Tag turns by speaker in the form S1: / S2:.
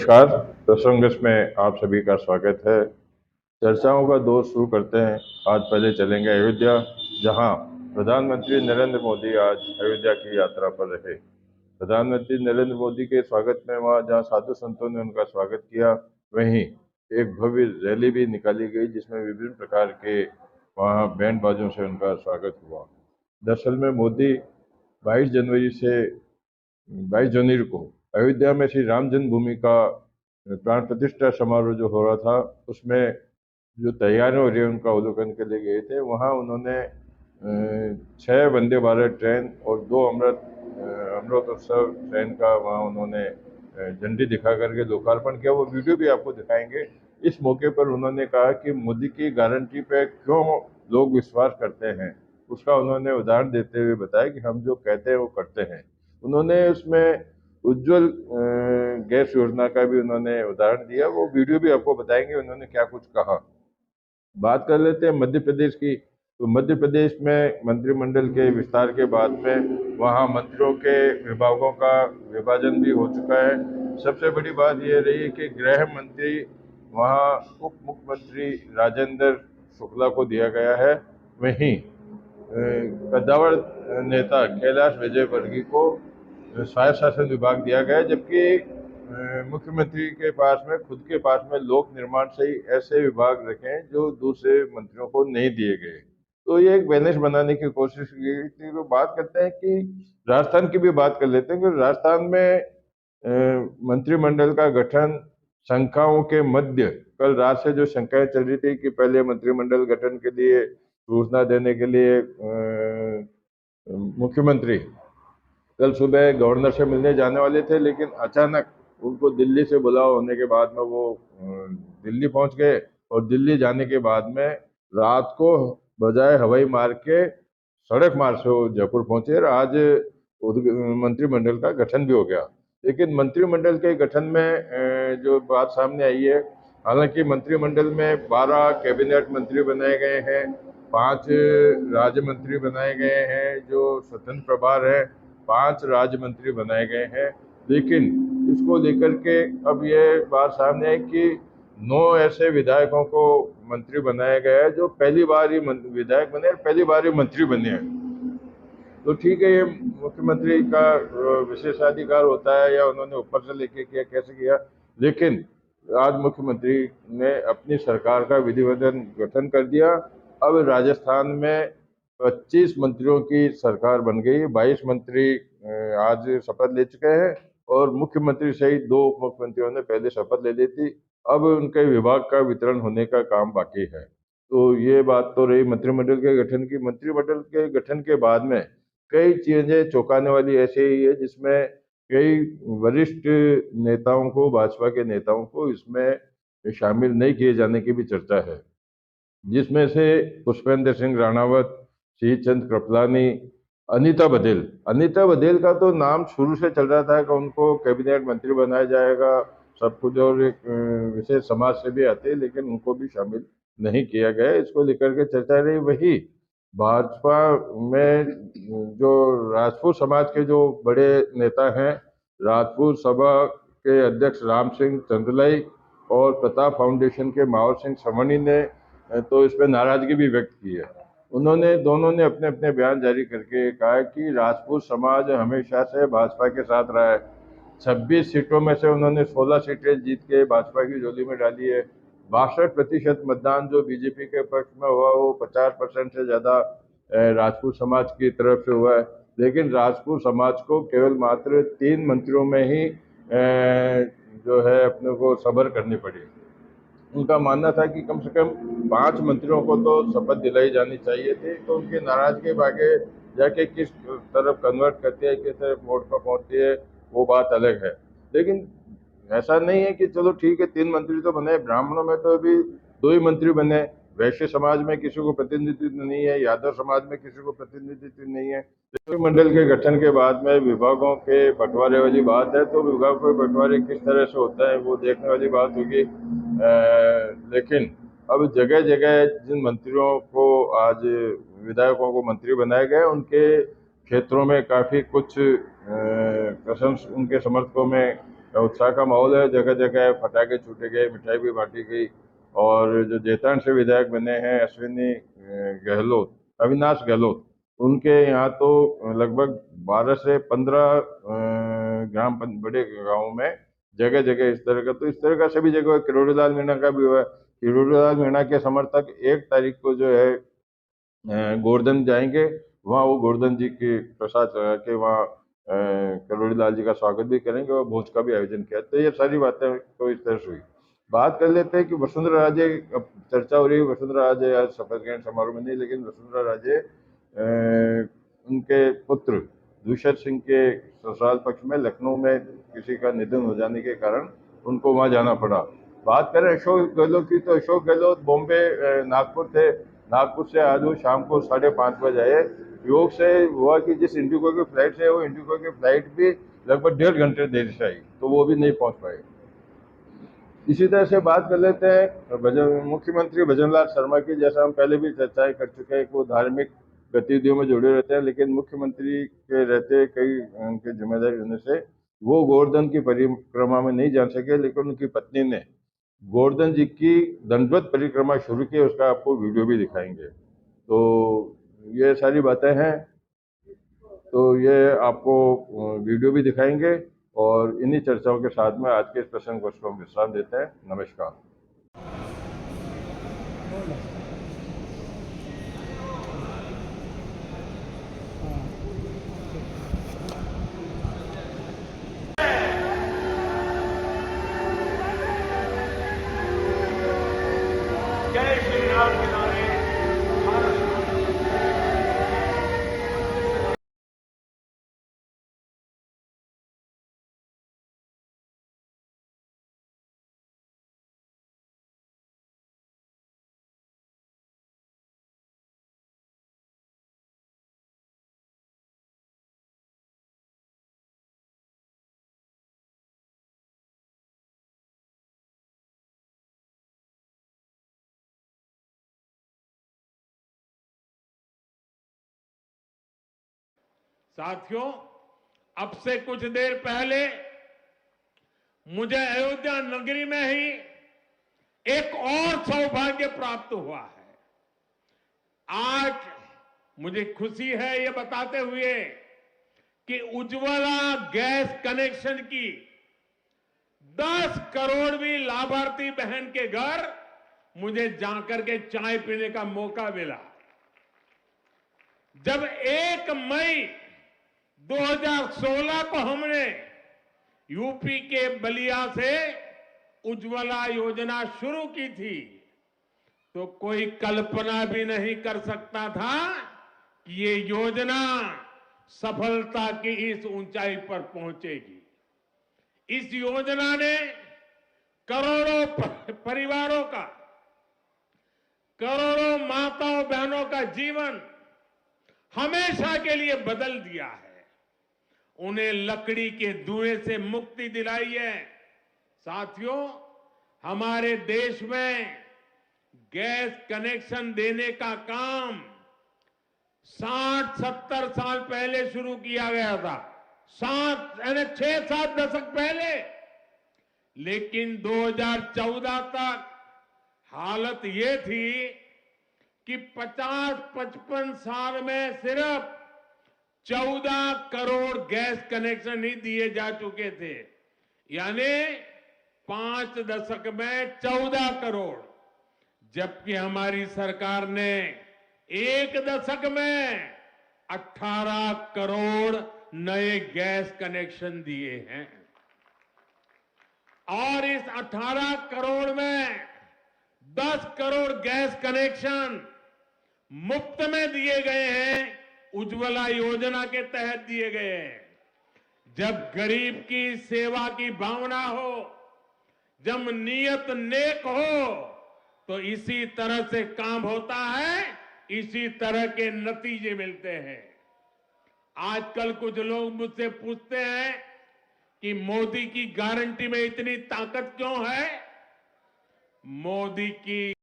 S1: नमस्कार। प्रसंगस में आप सभी का स्वागत है। चर्चाओं का दौर शुरू करते हैं। आज पहले चलेंगे अयोध्या, जहां प्रधानमंत्री नरेंद्र मोदी आज अयोध्या की यात्रा पर रहे। प्रधानमंत्री नरेंद्र मोदी के स्वागत में वहां जहां साधु संतों ने उनका स्वागत किया, वहीं एक भव्य रैली भी निकाली गई जिसमें विभिन्न प्रकार के वहां बैंड बाजों से उनका स्वागत हुआ। दरअसल में मोदी 22 जनवरी से 22 जनवरी को अयोध्या में श्री राम जन्मभूमि का प्राण प्रतिष्ठा समारोह जो हो रहा था, उसमें जो तैयारियां हो रही है उनका अवलोकन के लिए गए थे। वहाँ उन्होंने 6 वंदे भारत ट्रेन और 2 अमृत उत्सव ट्रेन का वहाँ उन्होंने झंडी दिखा करके लोकार्पण किया। वो वीडियो भी आपको दिखाएंगे। इस मौके पर उन्होंने कहा कि मोदी की गारंटी पे क्यों लोग विश्वास करते हैं, उसका उन्होंने उदाहरण देते हुए बताया कि हम जो कहते हैं वो करते हैं। उन्होंने उसमें उज्ज्वल गैस योजना का भी उन्होंने उदाहरण दिया। वो वीडियो भी आपको बताएंगे उन्होंने क्या कुछ कहा। बात कर लेते हैं मध्य प्रदेश की। तो मध्य प्रदेश में मंत्रिमंडल के विस्तार के बाद में वहाँ मंत्रियों के विभागों का विभाजन भी हो चुका है। सबसे बड़ी बात यह रही कि गृह मंत्री वहाँ उप मुख्यमंत्री राजेंद्र शुक्ला को दिया गया है। वहीं कद्दावर नेता कैलाश विजयवर्गीय को स्वायत्त शासन विभाग दिया गया है, जबकि मुख्यमंत्री के पास में खुद के पास में लोक निर्माण से ही ऐसे विभाग रखे हैं जो दूसरे मंत्रियों को नहीं दिए गए। तो ये एक बैलेंस बनाने की कोशिश की गई थी। तो बात करते हैं कि राजस्थान की भी बात कर लेते हैं कि राजस्थान में मंत्रिमंडल का गठन शंकाओं के मध्य, कल रात से जो शंकाएं चल रही थी कि पहले मंत्रिमंडल गठन के लिए सूचना देने के लिए मुख्यमंत्री कल सुबह गवर्नर से मिलने जाने वाले थे, लेकिन अचानक उनको दिल्ली से बुलाव होने के बाद में वो दिल्ली पहुंच गए। और दिल्ली जाने के बाद में रात को बजाय हवाई मार्ग के सड़क मार्ग से वो जयपुर पहुंचे और आज मंत्रिमंडल का गठन भी हो गया। लेकिन मंत्रिमंडल के गठन में जो बात सामने आई है, हालांकि मंत्रिमंडल में 12 कैबिनेट मंत्री बनाए गए हैं, 5 राज्य मंत्री बनाए गए हैं जो स्वतंत्र प्रभार है, 5 राज्य मंत्री बनाए गए हैं। लेकिन इसको लेकर के अब ये बात सामने है कि 9 ऐसे विधायकों को मंत्री बनाया गया है जो पहली बार ही विधायक बने और पहली बार ही मंत्री बने हैं। तो ठीक है, ये मुख्यमंत्री का विशेषाधिकार होता है या उन्होंने ऊपर से लेके किया, कैसे किया, लेकिन आज मुख्यमंत्री ने अपनी सरकार का विधिवत गठन कर दिया। अब राजस्थान में 25 मंत्रियों की सरकार बन गई। 22 मंत्री आज शपथ ले चुके हैं और मुख्यमंत्री सहित 2 उप मुख्यमंत्रियों ने पहले शपथ ले ली थी। अब उनके विभाग का वितरण होने का काम बाकी है। तो ये बात तो रही मंत्रिमंडल के गठन की। मंत्रिमंडल के गठन के बाद में कई चीजें चौंकाने वाली ऐसे ही है, जिसमें कई वरिष्ठ नेताओं को, भाजपा के नेताओं को इसमें शामिल नहीं किए जाने की भी चर्चा है, जिसमें से पुष्पेंद्र सिंह राणावत, श्री चंद कृपलानी, अनीता बघेल का तो नाम शुरू से चल रहा था कि उनको कैबिनेट मंत्री बनाया जाएगा सब कुछ, और एक विशेष समाज से भी आते, लेकिन उनको भी शामिल नहीं किया गया। इसको लेकर के चर्चा रही। वही भाजपा में जो राजपूत समाज के जो बड़े नेता हैं, राजपूत सभा के अध्यक्ष राम सिंह चंदलाई और प्रताप फाउंडेशन के मावर सिंह समणी ने तो इस पर नाराजगी भी व्यक्त की है। दोनों ने अपने अपने बयान जारी करके कहा कि राजपूत समाज हमेशा से भाजपा के साथ रहा है। 26 सीटों में से उन्होंने 16 सीटें जीत के भाजपा की झोली में डाली है। 62% मतदान जो बीजेपी के पक्ष में हुआ वो 50% से ज्यादा राजपूत समाज की तरफ से हुआ है। लेकिन राजपूत समाज को केवल मात्र 3 मंत्रियों में ही जो है अपने को सबर करनी पड़ी। उनका मानना था कि कम से कम 5 मंत्रियों को तो शपथ दिलाई जानी चाहिए थी। तो उनकी नाराजगी आगे जाके किस तरफ कन्वर्ट करती है, किस तरफ मोड़ पर पहुंचती है, वो बात अलग है। लेकिन ऐसा नहीं है कि चलो ठीक है 3 मंत्री तो बने। ब्राह्मणों में तो अभी 2 ही मंत्री बने। वैश्य समाज में किसी को प्रतिनिधित्व नहीं है, यादव समाज में किसी को प्रतिनिधित्व नहीं है। मंत्रिमंडल के गठन के बाद में विभागों के बंटवारे वाली बात है, तो विभागों के बंटवारे किस तरह से होता है वो देखने वाली बात होगी। लेकिन अब जगह जगह जिन मंत्रियों को आज विधायकों को मंत्री बनाए गए, उनके क्षेत्रों में काफी कुछ उनके समर्थकों में उत्साह का माहौल है। जगह जगह पटाखे छूटे गए, मिठाई भी बांटी गई। और जो जेतान से विधायक बने हैं अश्विनी गहलोत, अविनाश गहलोत, उनके यहाँ तो लगभग 12 से 15 बड़े गांवों में जगह जगह इस तरह का, तो इस तरह का सभी जगह किरोड़ीलाल मीणा का भी हुआ है। किरोड़ीलाल मीणा के समर्थक 1 तारीख को जो है गोवर्धन जाएंगे, वहाँ वो गोवर्धन जी की प्रसाद चढ़ा के वहाँ करोड़ी लाल जी का स्वागत भी करेंगे और भोज का भी आयोजन किया। तो ये सारी बातें तो इस तरह से हुई। बात कर लेते हैं कि वसुंधरा राजे, अब चर्चा हो रही है वसुंधरा राजे आज शपथ ग्रहण समारोह में नहीं, लेकिन वसुंधरा राजे उनके पुत्र दूषर सिंह के ससुराल पक्ष में लखनऊ में किसी का निधन हो जाने के कारण उनको वहाँ जाना पड़ा। बात करें अशोक गहलोत की, तो अशोक गहलोत बॉम्बे नागपुर थे। नागपुर से आज वो शाम को 5:30 बजे आए। योग से हुआ कि जिस इंडिगो की फ्लाइट से, वो इंडिगो की फ्लाइट भी लगभग 1.5 घंटे देर से आई, तो वो भी नहीं पहुंच पाए। इसी तरह से बात कर लेते हैं मुख्यमंत्री भजनलाल शर्मा की। जैसा हम पहले भी चर्चाएं कर चुके हैं कि वो धार्मिक गतिविधियों में जुड़े रहते हैं, लेकिन मुख्यमंत्री के रहते कई उनकी जिम्मेदारी होने से वो गोवर्धन की परिक्रमा में नहीं जा सके, लेकिन उनकी पत्नी ने गोवर्धन जी की दंडवत परिक्रमा शुरू की। उसका आपको वीडियो भी दिखाएंगे। तो ये सारी बातें हैं, तो ये आपको वीडियो भी दिखाएंगे। और इन्हीं चर्चाओं के साथ में आज के इस प्रसंग को हम विश्राम देते हैं। नमस्कार।
S2: जय श्री राम के नारे भारत साथियों, अब से कुछ देर पहले मुझे अयोध्या नगरी में ही एक और सौभाग्य प्राप्त हुआ है। आज मुझे खुशी है ये बताते हुए कि उज्ज्वला गैस कनेक्शन की 10 करोड़वीं लाभार्थी बहन के घर मुझे जाकर के चाय पीने का मौका मिला। जब 1 मई 2016 को हमने यूपी के बलिया से उज्ज्वला योजना शुरू की थी, तो कोई कल्पना भी नहीं कर सकता था कि ये योजना सफलता की इस ऊंचाई पर पहुंचेगी। इस योजना ने करोड़ों परिवारों का, करोड़ों माताओं बहनों का जीवन हमेशा के लिए बदल दिया है। उन्हें लकड़ी के धुएं से मुक्ति दिलाई है। साथियों, हमारे देश में गैस कनेक्शन देने का काम 60-70 साल पहले शुरू किया गया था, 6-7 दशक पहले। लेकिन 2014 तक हालत ये थी कि 50-55 साल में सिर्फ 14 करोड़ गैस कनेक्शन ही दिए जा चुके थे, यानी 5 दशक में 14 करोड़, जबकि हमारी सरकार ने 1 दशक में 18 करोड़ नए गैस कनेक्शन दिए हैं। और इस 18 करोड़ में 10 करोड़ गैस कनेक्शन मुफ्त में दिए गए हैं, उज्ज्वला योजना के तहत दिए गए हैं। जब गरीब की सेवा की भावना हो, जब नीयत नेक हो, तो इसी तरह से काम होता है, इसी तरह के नतीजे मिलते हैं। आजकल कुछ लोग मुझसे पूछते हैं कि मोदी की गारंटी में इतनी ताकत क्यों है? मोदी की